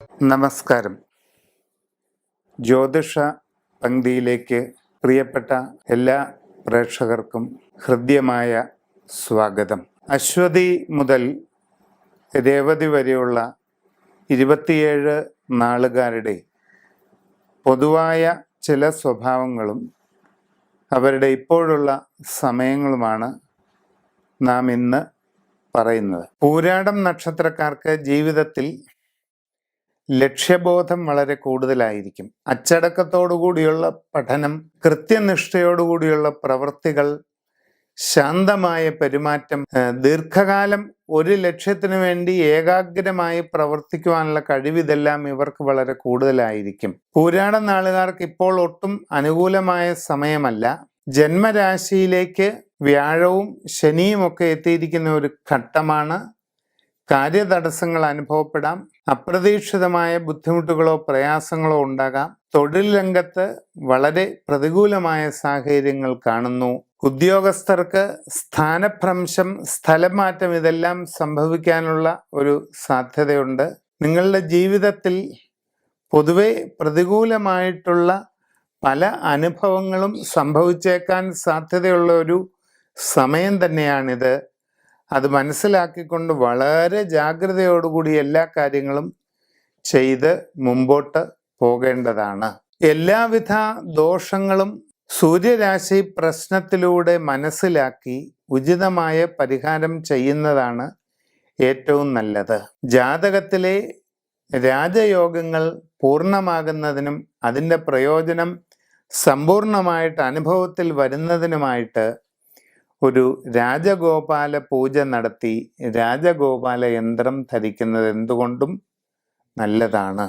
നമസ്കാരം. ജ്യോതിഷ പങ്ക്തിയിലേക്ക് പ്രിയപ്പെട്ട എല്ലാ പ്രേക്ഷകർക്കും ഹൃദ്യമായ സ്വാഗതം. അശ്വതി മുതൽ രേവതി വരെയുള്ള 27 നാളുകാരുടെ പൊതുവായ ചില സ്വഭാവങ്ങളും അവരുടെ ഇപ്പോഴുള്ള സമയങ്ങളുമാണ് നാം ഇന്ന് പറയുന്നത്. പൂരാടം നക്ഷത്രക്കാർക്ക് ജീവിതത്തിൽ ലക്ഷ്യബോധം വളരെ കൂടുതലായിരിക്കും. അച്ചടക്കത്തോടുകൂടിയുള്ള പഠനം, കൃത്യനിഷ്ഠയോടുകൂടിയുള്ള പ്രവൃത്തികൾ, ശാന്തമായ പെരുമാറ്റം, ദീർഘകാലം ഒരു ലക്ഷ്യത്തിനു വേണ്ടി ഏകാഗ്രമായി പ്രവർത്തിക്കുവാനുള്ള കഴിവ്, ഇതെല്ലാം ഇവർക്ക് വളരെ കൂടുതലായിരിക്കും. പൂരാടം നാളുകാർക്ക് ഇപ്പോൾ ഒട്ടും അനുകൂലമായ സമയമല്ല. ജന്മരാശിയിലേക്ക് വ്യാഴവും ശനിയും ഒക്കെ എത്തിയിരിക്കുന്ന ഒരു ഘട്ടമാണ്. കാര്യതടസ്സങ്ങൾ അനുഭവപ്പെടാം. അപ്രതീക്ഷിതമായ ബുദ്ധിമുട്ടുകളോ പ്രയാസങ്ങളോ ഉണ്ടാകാം. തൊഴിൽ രംഗത്ത് വളരെ പ്രതികൂലമായ സാഹചര്യങ്ങൾ കാണുന്നു. ഉദ്യോഗസ്ഥർക്ക് സ്ഥാനഭ്രംശം, സ്ഥലമാറ്റം, ഇതെല്ലാം സംഭവിക്കാനുള്ള ഒരു സാധ്യതയുണ്ട്. നിങ്ങളുടെ ജീവിതത്തിൽ പൊതുവെ പ്രതികൂലമായിട്ടുള്ള പല അനുഭവങ്ങളും സംഭവിച്ചേക്കാൻ സാധ്യതയുള്ള ഒരു സമയം തന്നെയാണിത്. അത് മനസ്സിലാക്കിക്കൊണ്ട് വളരെ ജാഗ്രതയോടുകൂടി എല്ലാ കാര്യങ്ങളും ചെയ്ത് മുമ്പോട്ട് പോകേണ്ടതാണ്. എല്ലാവിധ ദോഷങ്ങളും സൂര്യരാശി പ്രശ്നത്തിലൂടെ മനസ്സിലാക്കി ഉചിതമായ പരിഹാരം ചെയ്യുന്നതാണ് ഏറ്റവും നല്ലത്. ജാതകത്തിലെ രാജയോഗങ്ങൾ പൂർണ്ണമാകുന്നതിനും അതിൻ്റെ പ്രയോജനം സമ്പൂർണമായിട്ട് അനുഭവത്തിൽ വരുന്നതിനുമായിട്ട് ഒരു രാജഗോപാല പൂജ നടത്തി രാജഗോപാല യന്ത്രം ധരിക്കുന്നത് എന്തുകൊണ്ടും നല്ലതാണ്.